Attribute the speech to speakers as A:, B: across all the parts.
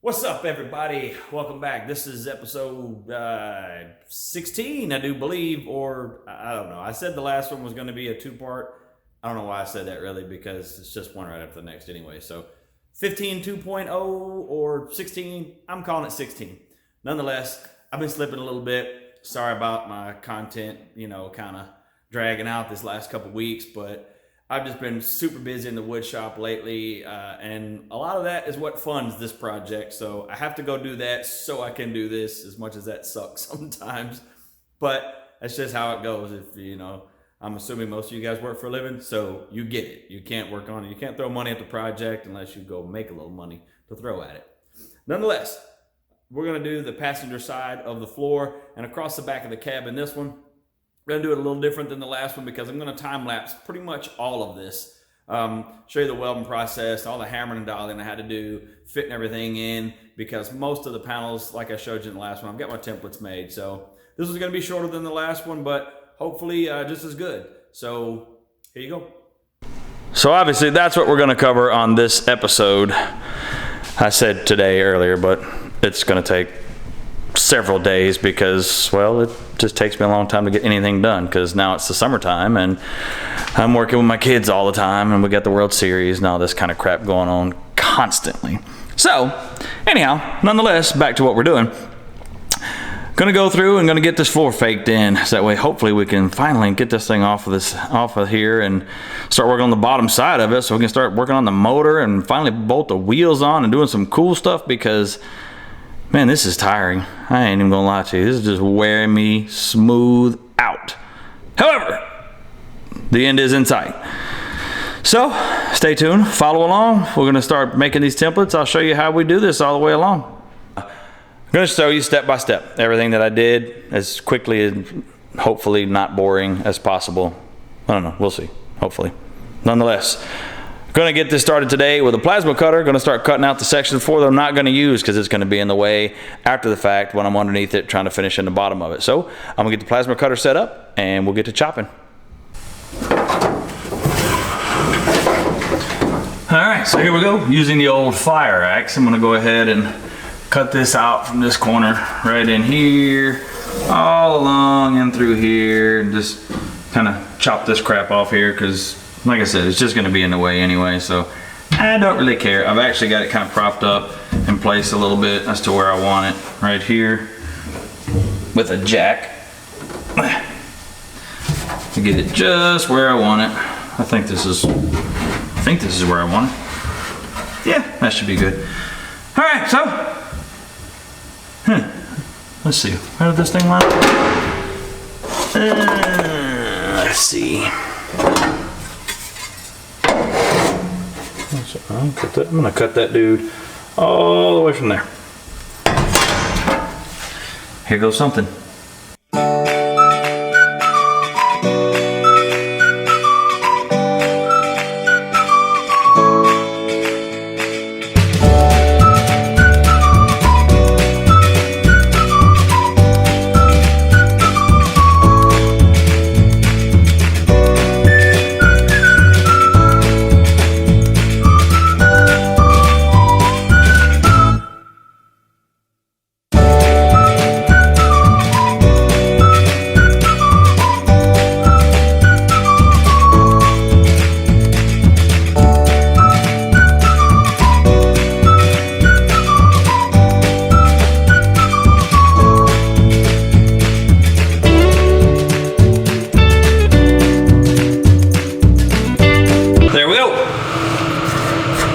A: What's up, everybody? Welcome back. This is episode 16, I do believe, or I don't know. I said the last one was going to be a two-part. I don't know why I said that really, because it's just one right after the next anyway. So 15 2.0 or 16, I'm calling it 16. Nonetheless, I've been slipping a little bit. Sorry about my content, kind of dragging out this last couple weeks, but I've just been super busy in the wood shop lately, and a lot of that is what funds this project. So I have to go do that so I can do this, as much as that sucks sometimes. But that's just how it goes. I'm assuming most of you guys work for a living, so you get it. You can't work on it. You can't throw money at the project unless you go make a little money to throw at it. Nonetheless, we're going to do the passenger side of the floor and across the back of the cabin. This one, we're going to do it a little different than the last one because I'm going to time lapse pretty much all of this. Show you the welding process, all the hammering and dialing I had to do, fitting everything in, because most of the panels, like I showed you in the last one, I've got my templates made. So this is going to be shorter than the last one, but hopefully just as good. So here you go. So obviously that's what we're going to cover on this episode. I said today earlier, but it's going to take several days because, well, it just takes me a long time to get anything done because now it's the summertime and I'm working with my kids all the time and we got the World Series and all this kind of crap going on constantly. So anyhow, nonetheless, back to what we're doing. Gonna go through and gonna get this floor faked in so that way hopefully we can finally get this thing off of here and start working on the bottom side of it so we can start working on the motor and finally bolt the wheels on and doing some cool stuff because, man, this is tiring. I ain't even gonna lie to you. This is just wearing me smooth out. However, the end is in sight. So stay tuned, follow along. We're gonna start making these templates. I'll show you how we do this all the way along. I'm gonna show you step by step everything that I did as quickly and hopefully not boring as possible. I don't know, we'll see, hopefully. Nonetheless, going to get this started today with a plasma cutter. Going to start cutting out the section 4 that I'm not going to use because it's going to be in the way after the fact when I'm underneath it trying to finish in the bottom of it. So I'm going to get the plasma cutter set up and we'll get to chopping. Alright, so here we go. Using the old fire axe, I'm going to go ahead and cut this out from this corner right in here, all along and through here, and just kind of chop this crap off here because, like I said, it's just going to be in the way anyway, so I don't really care. I've actually got it kind of propped up in place a little bit as to where I want it, right here with a jack to get it just where I want it. I think this is where I want it. Yeah, that should be good. All right, so let's see, where did this thing line up? Let's see. I'm gonna cut that dude all the way from there. Here goes something.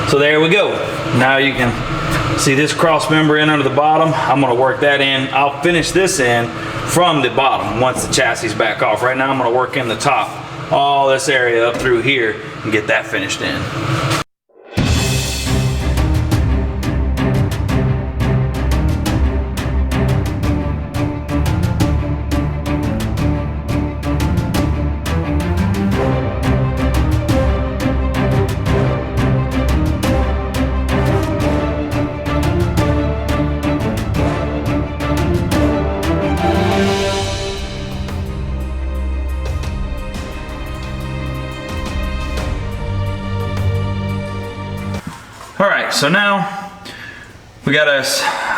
A: So there we go. Now you can see this cross member in under the bottom. I'm gonna work that in. I'll finish this in from the bottom once the chassis is back off. Right now I'm gonna work in the top, all this area up through here and get that finished in. All right, so now
B: we got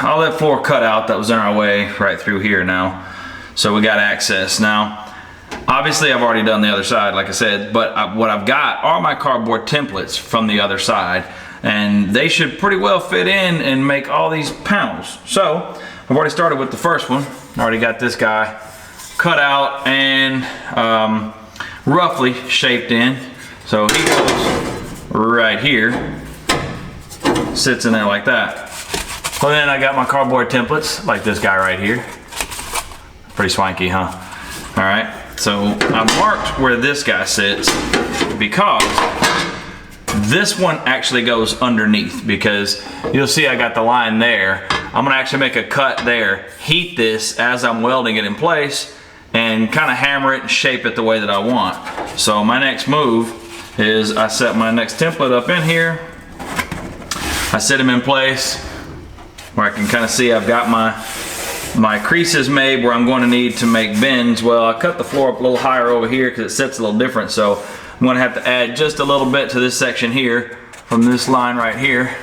B: all that floor cut out that was in our way right through here now. So we got access now. Obviously I've already done the other side, like I said, but what I've got are my cardboard templates from the other side, and they should pretty well fit in and make all these panels. So I've already started with the first one. I already got this guy cut out and roughly shaped in. So he goes right here, sits in there like that. So then I got my cardboard templates, like this guy right here. Pretty swanky, huh? All right, so I marked where this guy sits because this one actually goes underneath, because you'll see I got the line there. I'm gonna actually make a cut there, heat this as I'm welding it in place, and kind of hammer it and shape it the way that I want. So my next move is I set my next template up in here. I set him in place where I can kind of see I've got my creases made where I'm going to need to make bends. Well, I cut the floor up a little higher over here because it sits a little different, so I'm going to have to add just a little bit to this section here from this line right here.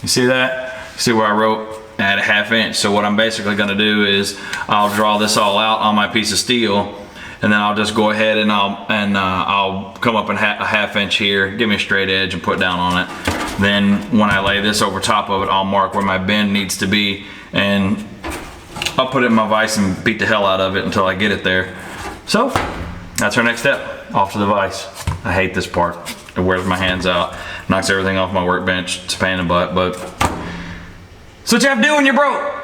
B: You see that? See where I wrote add a 1/2 inch. So what I'm basically going to do is I'll draw this all out on my piece of steel, and then I'll just go ahead and I'll come up in a 1/2 inch here, give me a straight edge and put down on it. Then when I lay this over top of it, I'll mark where my bend needs to be, and I'll put it in my vise and beat the hell out of it until I get it there. So that's our next step, off to the vise. I hate this part. It wears my hands out, knocks everything off my workbench. It's a pain in the butt, but that's what you have to do when you're broke.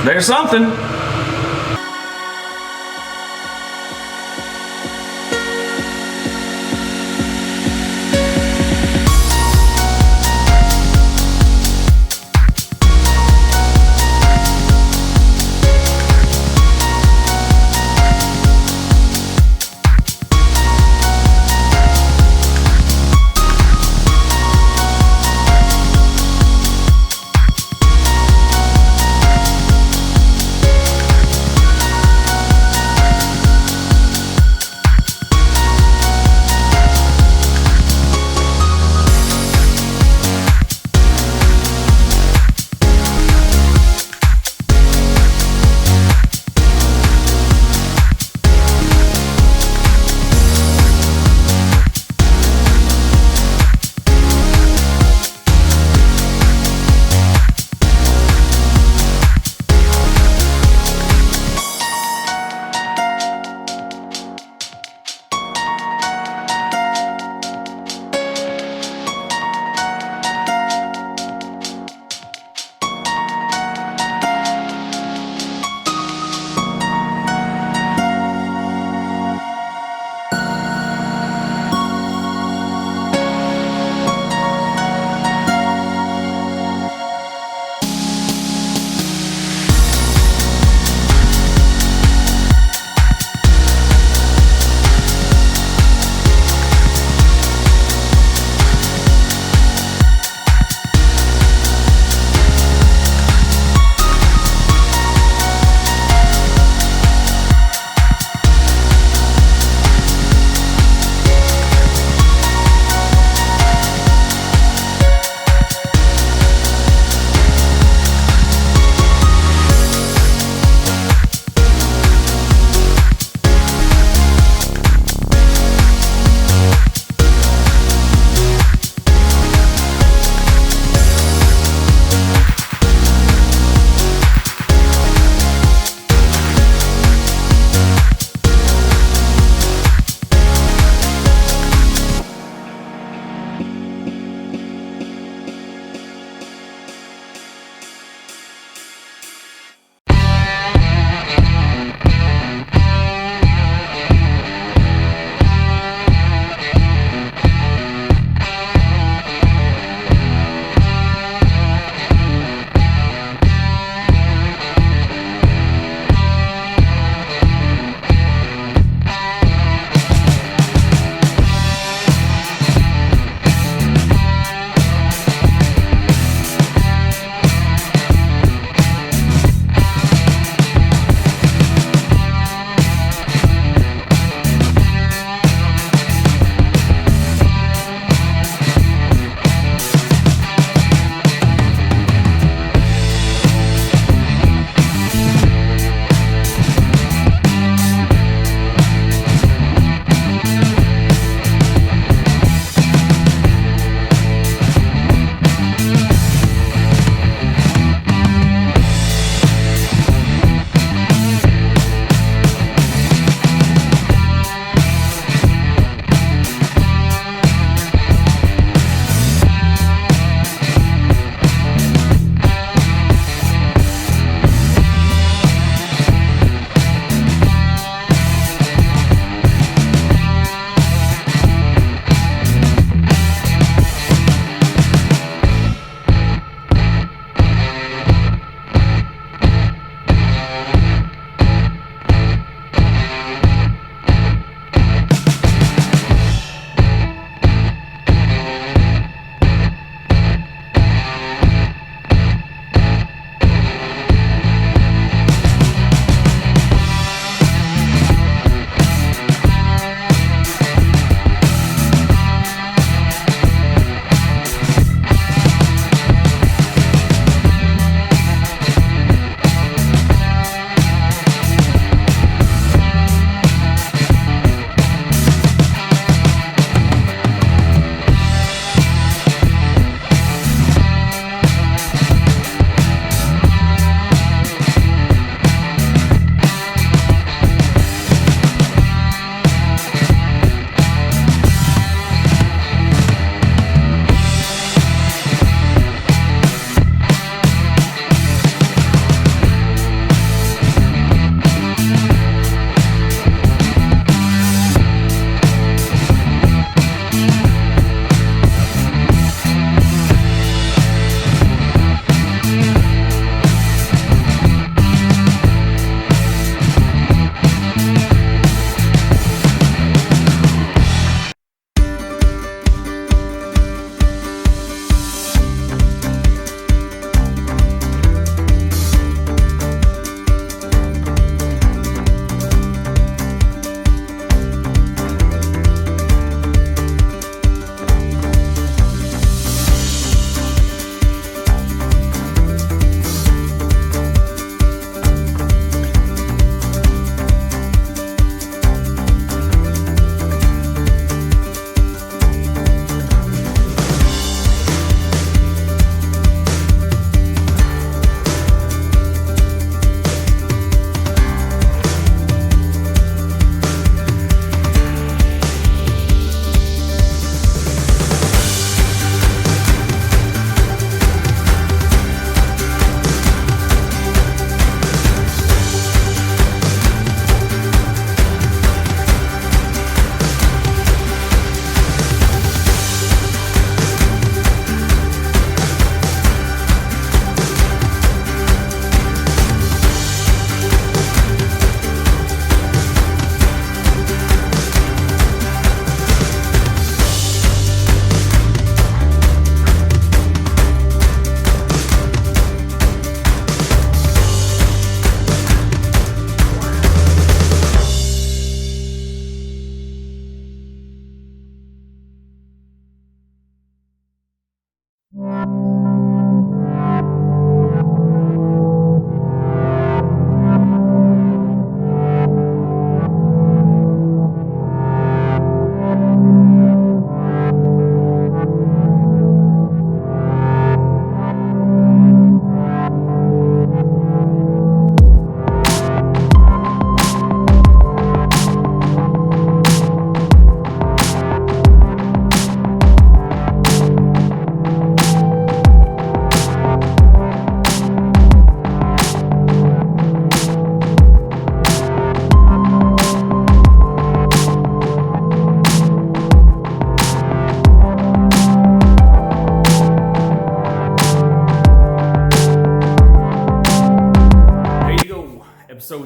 B: There's something.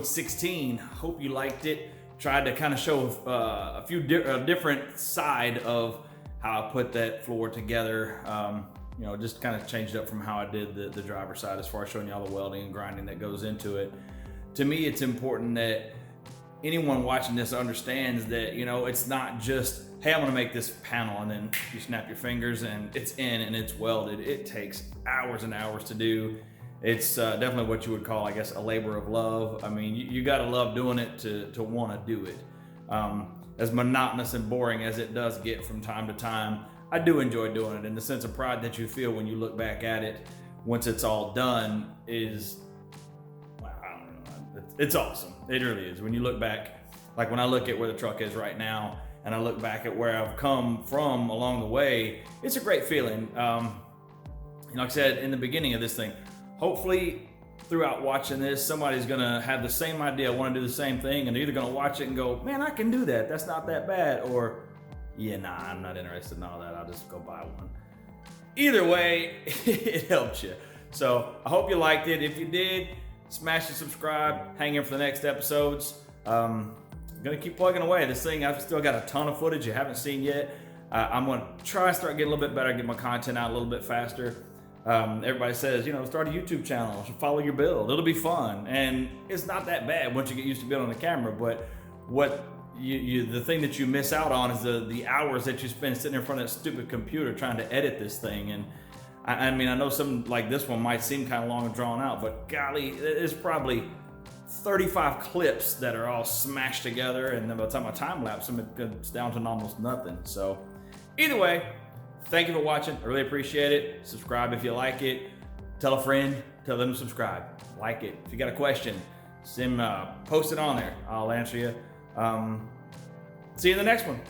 A: 16. Hope you liked it. Tried to kind of show a different side of how I put that floor together. Just kind of changed up from how I did the driver's side as far as showing you all the welding and grinding that goes into it. To me, it's important that anyone watching this understands that, it's not just, hey, I'm gonna make this panel and then you snap your fingers and it's in and it's welded. It takes hours and hours to do. It's definitely what you would call, I guess, a labor of love. I mean, you gotta love doing it to wanna do it. As monotonous and boring as it does get from time to time, I do enjoy doing it, and the sense of pride that you feel when you look back at it once it's all done is, I don't know, it's awesome. It really is. When you look back, like when I look at where the truck is right now, and I look back at where I've come from along the way, it's a great feeling. Like I said in the beginning of this thing, hopefully throughout watching this, somebody's gonna have the same idea, want to do the same thing, and they're either gonna watch it and go, man, I can do that. That's not that bad. Or, yeah, nah, I'm not interested in all that. I'll just go buy one. Either way, it helped you. So I hope you liked it. If you did, smash the subscribe, hang in for the next episodes. I'm gonna keep plugging away. This thing, I've still got a ton of footage you haven't seen yet. I'm gonna try and start getting a little bit better, get my content out a little bit faster. Everybody says, start a YouTube channel, follow your build. It'll be fun. And it's not that bad once you get used to being on the camera, but what the thing that you miss out on is the hours that you spend sitting in front of that stupid computer trying to edit this thing. And I mean, I know something like this one might seem kind of long and drawn out, but golly, it's probably 35 clips that are all smashed together, and then by the time I time lapse them, it's down to almost nothing. So either way, thank you for watching. I really appreciate it. Subscribe if you like it. Tell a friend, tell them to subscribe. Like it. If you got a question, post it on there. I'll answer you. See you in the next one.